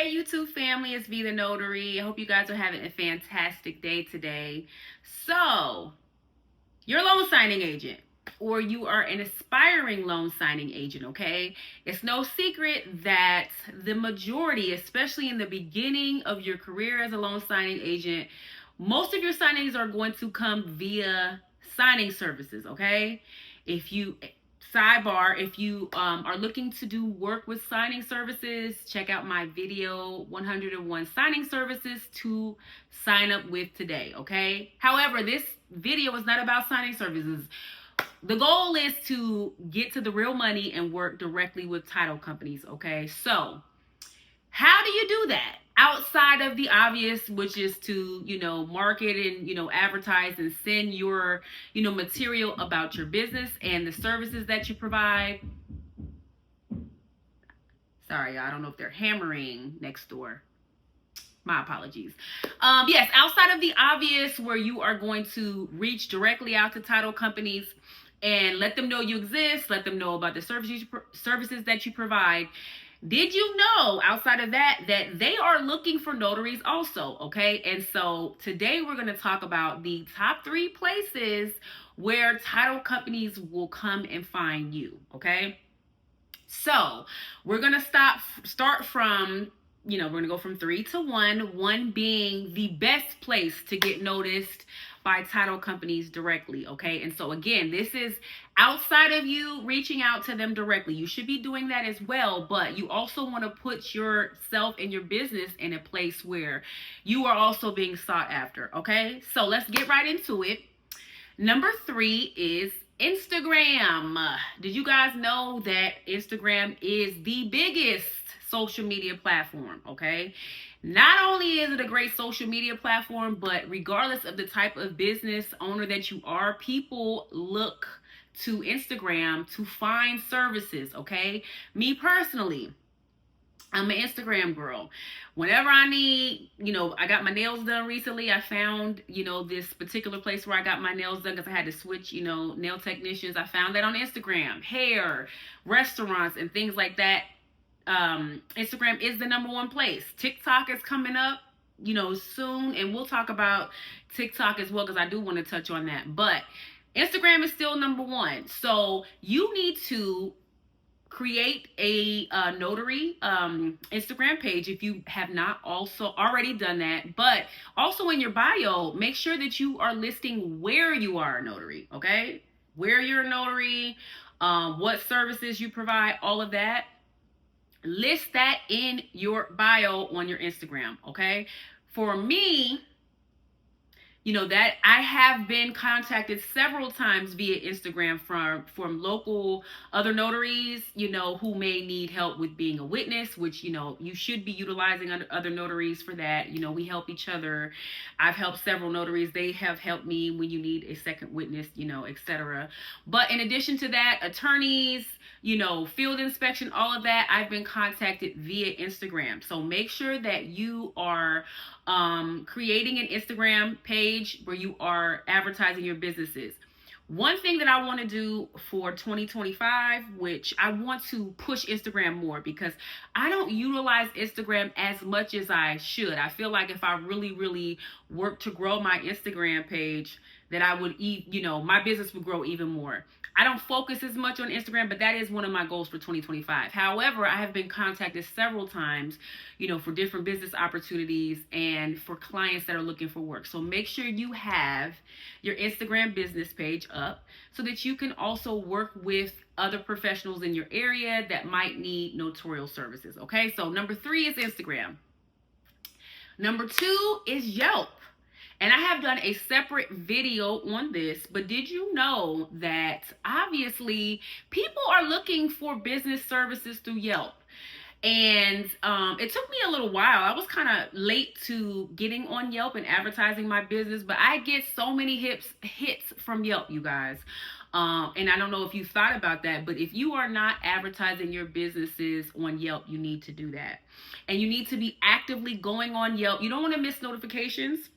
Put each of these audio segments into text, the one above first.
Hey YouTube family, it's V the Notary. I hope you guys are having a fantastic day today. So, you're a loan signing agent or you are an aspiring loan signing agent, okay? It's no secret that the majority, especially in the beginning of your career as a loan signing agent, most of your signings are going to come via signing services, okay? If you Sidebar, if you are looking to do work with signing services, check out my video 101 signing services to sign up with today, okay? However, this video is not about signing services. The goal is to get to the real money and work directly with title companies, okay? So, how do you do that? Outside of the obvious, which is to, market and, advertise and send your, material about your business and the services that you provide. Sorry, I don't know if they're hammering next door. My apologies. Yes, outside of the obvious where you are going to reach directly out to title companies and let them know you exist, let them know about the services that you provide. Did you know, outside of that they are looking for notaries also, okay? And so today we're going to talk about the top 3 places where title companies will come and find you, okay? So we're going to start from, we're going to go from 3 to 1, 1 being the best place to get noticed by title companies directly, okay? And so again, this is outside of you reaching out to them directly. You should be doing that as well, but you also want to put yourself and your business in a place where you are also being sought after, okay? So let's get right into it. Number 3 is Instagram. Did you guys know that Instagram is the biggest social media platform, okay? Not only is it a great social media platform, but regardless of the type of business owner that you are, people look to Instagram to find services, okay? Me personally, I'm an Instagram girl. Whenever I need, I got my nails done recently. I found, this particular place where I got my nails done because I had to switch, nail technicians. I found that on Instagram. Hair, restaurants, and things like that. Instagram is the number 1 place. TikTok is coming up, soon. And we'll talk about TikTok as well because I do want to touch on that. But Instagram is still number 1. So you need to create a notary Instagram page if you have not also already done that. But also in your bio, make sure that you are listing where you are a notary, okay? Where you're a notary, what services you provide, all of that. List that in your bio on your Instagram, okay? For me, that I have been contacted several times via Instagram from local other notaries, who may need help with being a witness, which, you should be utilizing other notaries for that. We help each other. I've helped several notaries. They have helped me when you need a second witness, etc. But in addition to that, attorneys, field inspection, all of that, I've been contacted via Instagram. So make sure that you are creating an Instagram page where you are advertising your businesses. One thing that I want to do for 2025, which I want to push Instagram more because I don't utilize Instagram as much as I should. I feel like if I really, really work to grow my Instagram page, that I would, my business would grow even more. I don't focus as much on Instagram, but that is one of my goals for 2025. However, I have been contacted several times, for different business opportunities and for clients that are looking for work. So make sure you have your Instagram business page up so that you can also work with other professionals in your area that might need notarial services. Okay, so number 3 is Instagram. Number 2 is Yelp. And I have done a separate video on this, but did you know that obviously people are looking for business services through Yelp? And it took me a little while. I was kind of late to getting on Yelp and advertising my business, but I get so many hits from Yelp, you guys. And I don't know if you thought about that, but if you are not advertising your businesses on Yelp, you need to do that. And you need to be actively going on Yelp. You don't want to miss notifications.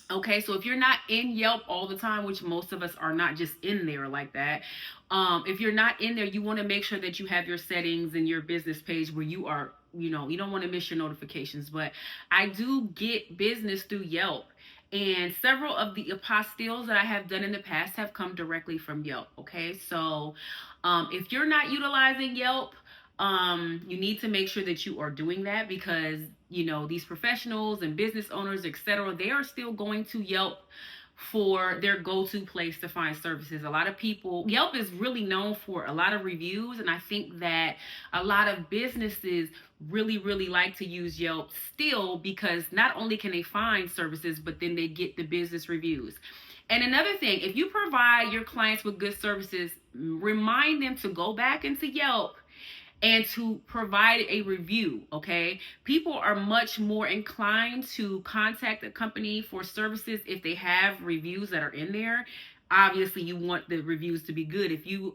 Okay, so if you're not in Yelp all the time, which most of us are not just in there like that, if you're not in there, you want to make sure that you have your settings in your business page where you are you don't want to miss your notifications. But I do get business through Yelp. And several of the apostilles that I have done in the past have come directly from Yelp. Okay, so if you're not utilizing Yelp, you need to make sure that you are doing that, because these professionals and business owners, etc., they are still going to Yelp for their go-to place to find services. A lot of people, Yelp is really known for a lot of reviews, and I think that a lot of businesses really like to use Yelp still, because not only can they find services, but then they get the business reviews. And another thing, if you provide your clients with good services, remind them to go back into Yelp and to provide a review. Okay, people are much more inclined to contact a company for services if they have reviews that are in there. Obviously, you want the reviews to be good. If you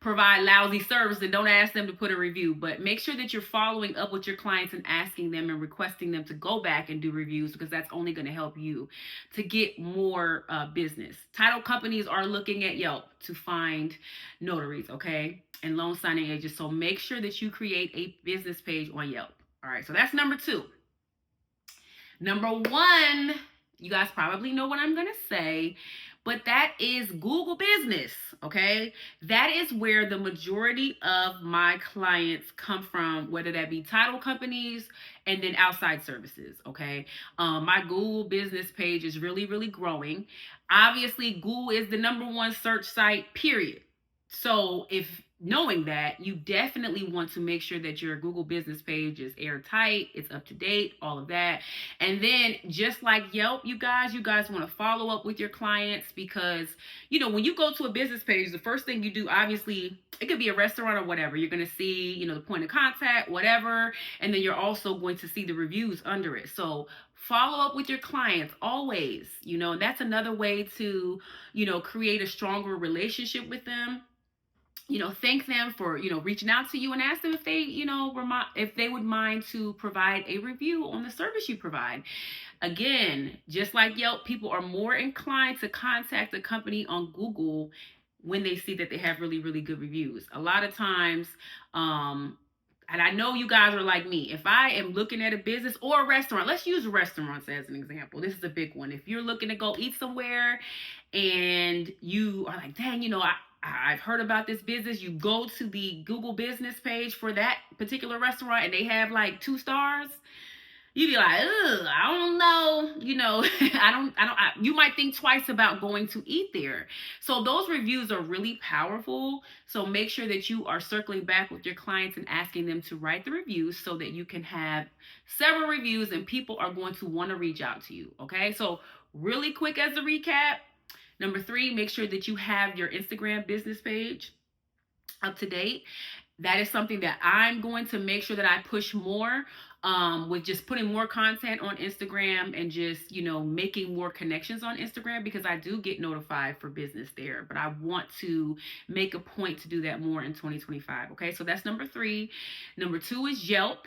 provide lousy service, then don't ask them to put a review, but make sure that you're following up with your clients and asking them and requesting them to go back and do reviews, because that's only going to help you to get more business. Title companies are looking at Yelp to find notaries, okay, and loan signing agents. So make sure that you create a business page on Yelp. All right, so that's number 2. Number 1, you guys probably know what I'm going to say, but that is Google Business, okay? That is where the majority of my clients come from, whether that be title companies and then outside services, okay? My Google Business page is really growing. Obviously, Google is the number 1 search site, period. So if knowing that, you definitely want to make sure that your Google Business page is airtight, it's up to date, all of that. And then just like Yelp, you guys want to follow up with your clients, because when you go to a business page, the first thing you do, obviously it could be a restaurant or whatever, you're going to see the point of contact, whatever, and then you're also going to see the reviews under it. So follow up with your clients always. That's another way to create a stronger relationship with them. Thank them for, reaching out to you, and ask them if they, if they would mind to provide a review on the service you provide. Again, just like Yelp, people are more inclined to contact a company on Google when they see that they have really good reviews. A lot of times, and I know you guys are like me. If I am looking at a business or a restaurant, let's use restaurants as an example. This is a big one. If you're looking to go eat somewhere and you are like, dang, I've heard about this business. You go to the Google Business page for that particular restaurant and they have like 2 stars. You'd be like, ugh, I don't know, you might think twice about going to eat there. So those reviews are really powerful. So make sure that you are circling back with your clients and asking them to write the reviews, so that you can have several reviews and people are going to want to reach out to you. Okay, so really quick as a recap. Number 3, make sure that you have your Instagram business page up to date. That is something that I'm going to make sure that I push more with just putting more content on Instagram and just, making more connections on Instagram, because I do get notified for business there, but I want to make a point to do that more in 2025. Okay, so that's number 3. Number 2 is Yelp.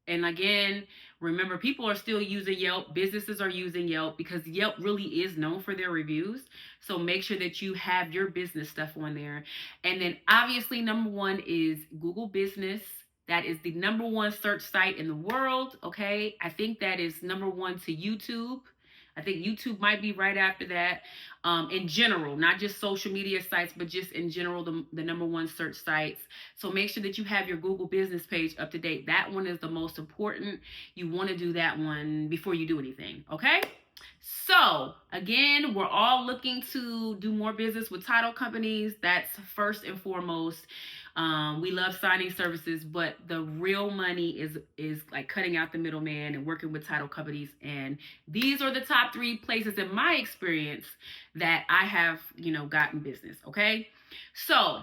And again, remember, people are still using Yelp. Businesses are using Yelp because Yelp really is known for their reviews. So make sure that you have your business stuff on there. And then obviously, number 1 is Google Business. That is the number 1 search site in the world. Okay, I think that is number 1 to YouTube. I think YouTube might be right after that. In general, not just social media sites, but just in general, the number 1 search sites. So make sure that you have your Google Business page up to date. That one is the most important. You want to do that one before you do anything. Okay. So again, we're all looking to do more business with title companies. That's first and foremost. We love signing services, but the real money is like cutting out the middleman and working with title companies. And these are the top 3 places in my experience that I have, gotten business. Okay. So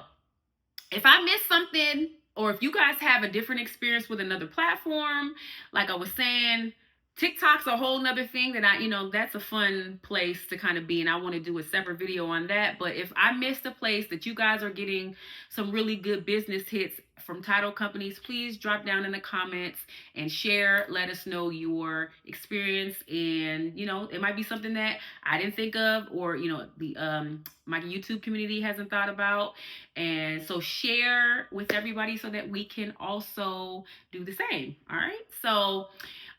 if I missed something, or if you guys have a different experience with another platform, like I was saying, TikTok's a whole nother thing that that's a fun place to kind of be, and I want to do a separate video on that. But if I missed a place that you guys are getting some really good business hits from title companies, please drop down in the comments and share. Let us know your experience, and it might be something that I didn't think of, or the my YouTube community hasn't thought about. And so share with everybody so that we can also do the same. All right, so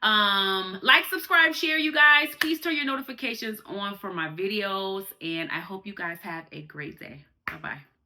like, subscribe, share, you guys. Please turn your notifications on for my videos, and I hope you guys have a great day. Bye bye.